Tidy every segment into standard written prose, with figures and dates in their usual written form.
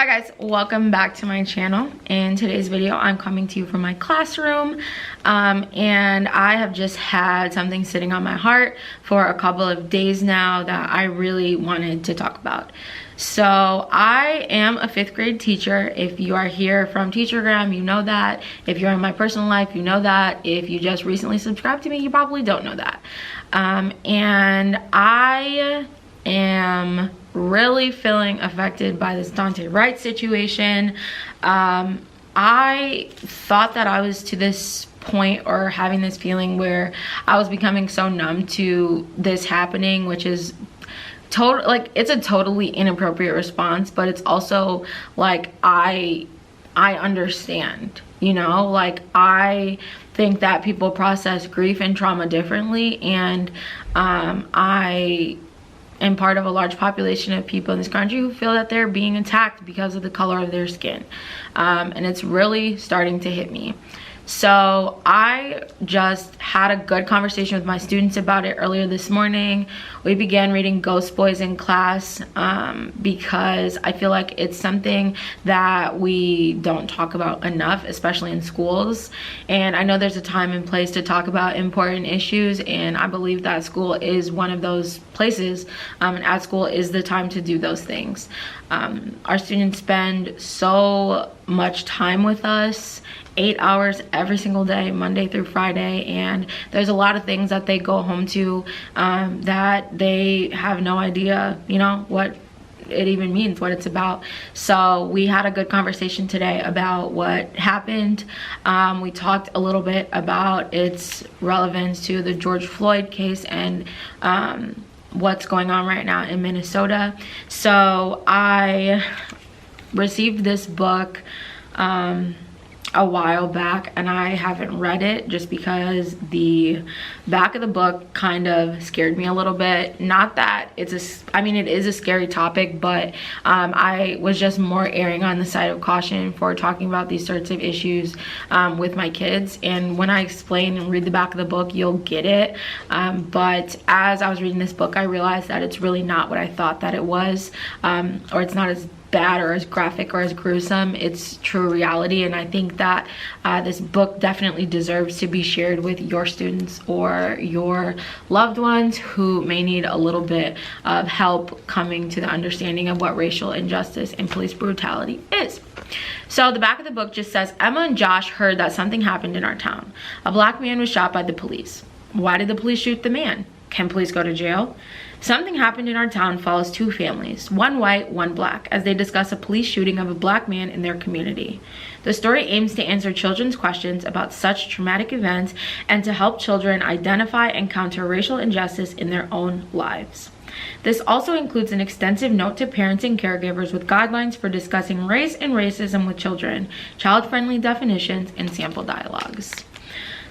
guys, welcome back to my channel. In today's video I'm coming to you from my classroom, and I have just had something sitting on my heart for a couple of days now that I really wanted to talk about. So I am a 5th grade teacher. If you are here from Teachergram, you know that. If you're in my personal life, you know that. If you just recently subscribed to me, you probably don't know that. And I am really feeling affected by this Daunte Wright situation. I thought that I was to this point, or having this feeling where I was becoming so numb to this happening, which is it's a totally inappropriate response, but it's also like I understand, you know, like I think that people process grief and trauma differently, and I am part of a large population of people in this country who feel that they're being attacked because of the color of their skin, and it's really starting to hit me. So I just had a good conversation with my students about it earlier this morning. We began reading Ghost Boys in class because I feel like it's something that we don't talk about enough, especially in schools. And I know there's a time and place to talk about important issues, and I believe that school is one of those places, and at school is the time to do those things. Our students spend so much time with us, 8 hours every single day, Monday through Friday, and there's a lot of things that they go home to that they have no idea, you know, what it even means, what it's about. So we had a good conversation today about what happened. We talked a little bit about its relevance to the George Floyd case and what's going on right now in Minnesota. So I received this book a while back, and I haven't read it just because the back of the book kind of scared me a little bit. Not that it is a scary topic, but I was just more erring on the side of caution for talking about these sorts of issues with my kids. And when I explain and read the back of the book, you'll get it. But as I was reading this book, I realized that it's really not what I thought that it was, or it's not as bad or as graphic or as gruesome. It's true reality, and I think that this book definitely deserves to be shared with your students or your loved ones who may need a little bit of help coming to the understanding of what racial injustice and police brutality is. So the back of the book just says, Emma and Josh heard that something happened in our town. A black man was shot by the police. Why did the police shoot the man? Can police go to jail? Something happened in our town follows 2 families, one white, one black, as they discuss a police shooting of a black man in their community. The story aims to answer children's questions about such traumatic events and to help children identify and counter racial injustice in their own lives. This also includes an extensive note to parents and caregivers with guidelines for discussing race and racism with children, child-friendly definitions, and sample dialogues.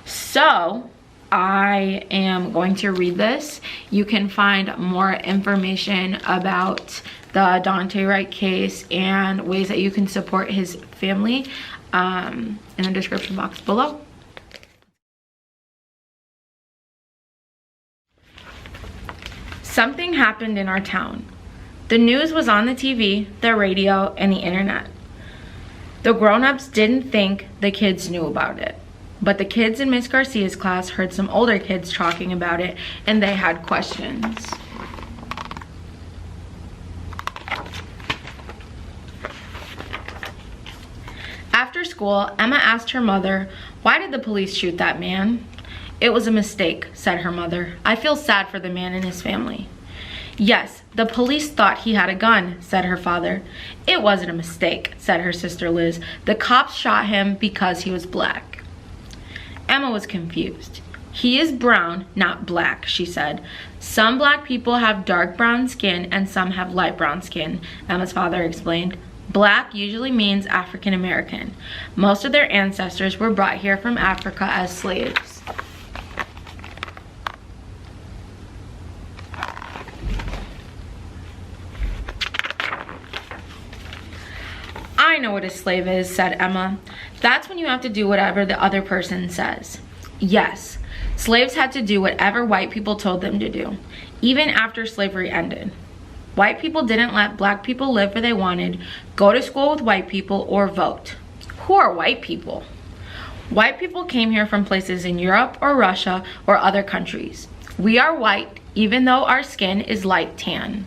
So I am going to read this. You can find more information about the Daunte Wright case and ways that you can support his family in the description box below. Something happened in our town. The news was on the TV, the radio, and the internet. The grown-ups didn't think the kids knew about it. But the kids in Miss Garcia's class heard some older kids talking about it, and they had questions. After school, Emma asked her mother, "Why did the police shoot that man?" "It was a mistake," said her mother. "I feel sad for the man and his family." "Yes, the police thought he had a gun," said her father. "It wasn't a mistake," said her sister Liz. "The cops shot him because he was black." Emma was confused. "He is brown, not black," she said. "Some black people have dark brown skin and some have light brown skin," Emma's father explained. "Black usually means African American. Most of their ancestors were brought here from Africa as slaves." "I know what a slave is," said Emma. "That's when you have to do whatever the other person says." "Yes, slaves had to do whatever white people told them to do, even after slavery ended." White people didn't let black people live where they wanted, go to school with white people, or vote. Who are white people? White people came here from places in Europe or Russia or other countries. We are white, even though our skin is light tan.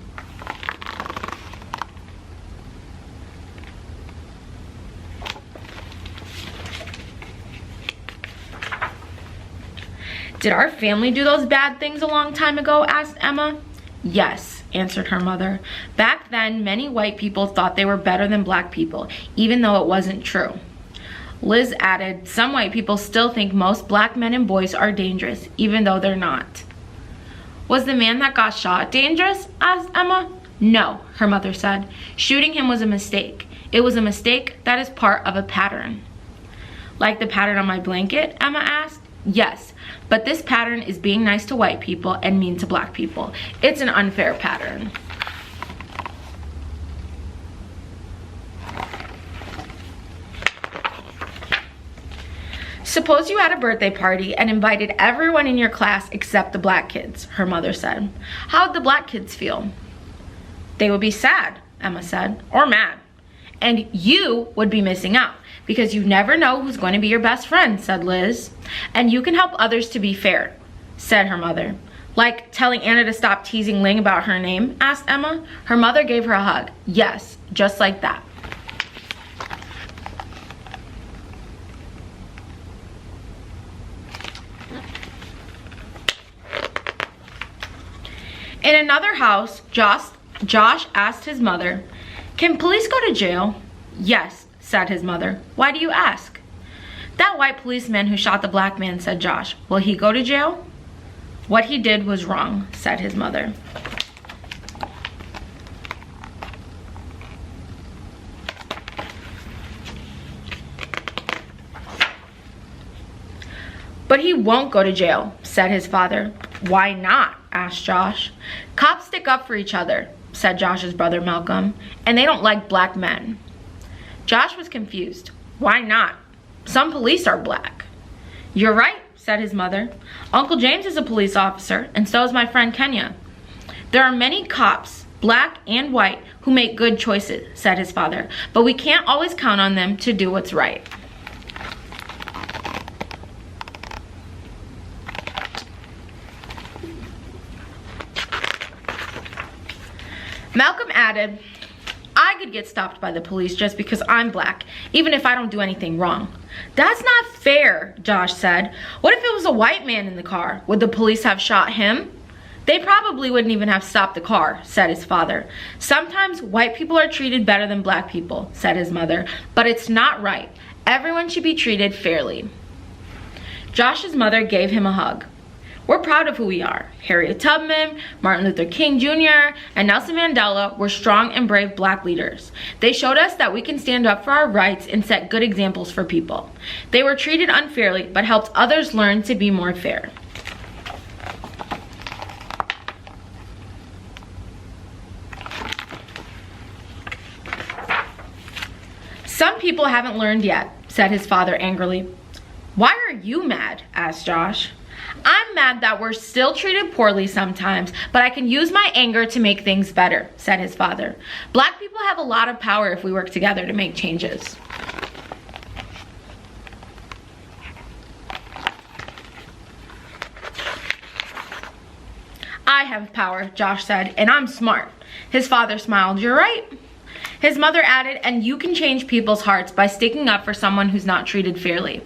Did our family do those bad things a long time ago? Asked Emma. Yes, answered her mother. Back then, many white people thought they were better than black people, even though it wasn't true. Liz added, some white people still think most black men and boys are dangerous, even though they're not. Was the man that got shot dangerous? Asked Emma. No, her mother said. Shooting him was a mistake. It was a mistake that is part of a pattern. Like the pattern on my blanket? Emma asked. Yes, but this pattern is being nice to white people and mean to black people. It's an unfair pattern. Suppose you had a birthday party and invited everyone in your class except the black kids, her mother said. How'd the black kids feel? They would be sad, Emma said, or mad. And you would be missing out because you never know who's going to be your best friend, said Liz. And you can help others to be fair, said her mother. Like telling Anna to stop teasing Ling about her name, asked Emma. Her mother gave her a hug. Yes, just like that. In another house, Josh asked his mother, can police go to jail? Yes, said his mother. Why do you ask? That white policeman who shot the black man, said Josh. Will he go to jail? What he did was wrong, said his mother. But he won't go to jail, said his father. Why not? Asked Josh. Cops stick up for each other, said Josh's brother Malcolm, and they don't like black men. Josh was confused. Why not? Some police are black. You're right, said his mother. Uncle James is a police officer, and so is my friend Kenya. There are many cops, black and white, who make good choices, said his father, but we can't always count on them to do what's right. Malcolm added, I could get stopped by the police just because I'm black, even if I don't do anything wrong. That's not fair, Josh said. What if it was a white man in the car? Would the police have shot him? They probably wouldn't even have stopped the car, said his father. Sometimes white people are treated better than black people, said his mother, but it's not right. Everyone should be treated fairly. Josh's mother gave him a hug. We're proud of who we are. Harriet Tubman, Martin Luther King Jr., and Nelson Mandela were strong and brave black leaders. They showed us that we can stand up for our rights and set good examples for people. They were treated unfairly, but helped others learn to be more fair. Some people haven't learned yet, said his father angrily. Why are you mad? Asked Josh. I'm mad that we're still treated poorly sometimes, but I can use my anger to make things better, said his father. Black people have a lot of power if we work together to make changes. I have power, Josh said, and I'm smart. His father smiled. You're right. His mother added, and you can change people's hearts by sticking up for someone who's not treated fairly.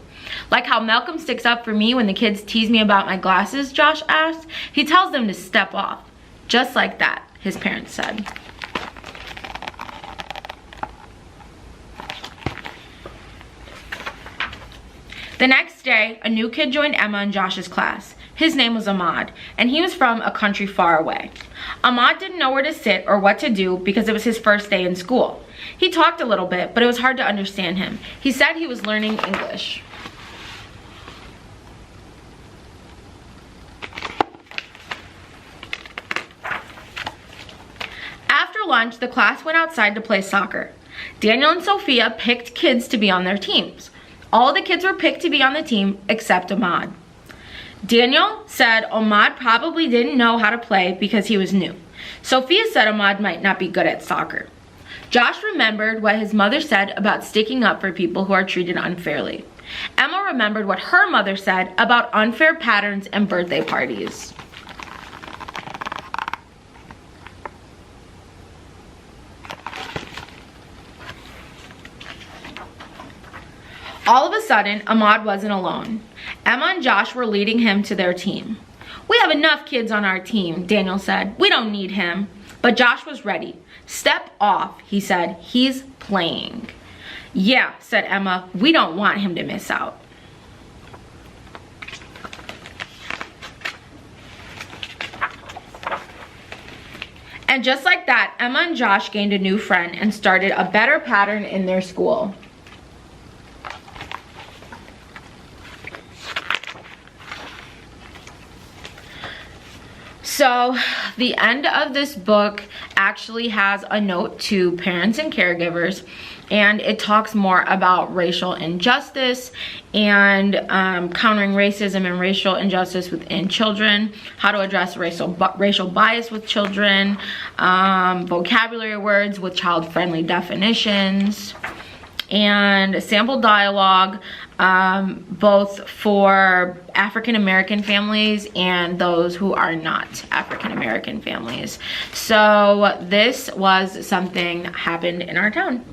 Like how Malcolm sticks up for me when the kids tease me about my glasses, Josh asked. He tells them to step off. Just like that, his parents said. The next day, a new kid joined Emma in Josh's class. His name was Ahmad, and he was from a country far away. Ahmad didn't know where to sit or what to do because it was his first day in school. He talked a little bit, but it was hard to understand him. He said he was learning English. After lunch, the class went outside to play soccer. Daniel and Sophia picked kids to be on their teams. All the kids were picked to be on the team except Ahmad. Daniel said Ahmad probably didn't know how to play because he was new. Sophia said Ahmad might not be good at soccer. Josh remembered what his mother said about sticking up for people who are treated unfairly. Emma remembered what her mother said about unfair patterns and birthday parties. All of a sudden, Ahmad wasn't alone. Emma and Josh were leading him to their team. "We have enough kids on our team," Daniel said. "We don't need him." But Josh was ready. "Step off," he said. "He's playing." "Yeah," said Emma. "We don't want him to miss out." And just like that, Emma and Josh gained a new friend and started a better pattern in their school. So the end of this book actually has a note to parents and caregivers, and it talks more about racial injustice and countering racism and racial injustice within children, how to address racial bias with children, vocabulary words with child-friendly definitions, and sample dialogue, both for African American families and those who are not African American families. So this was something that happened in our town.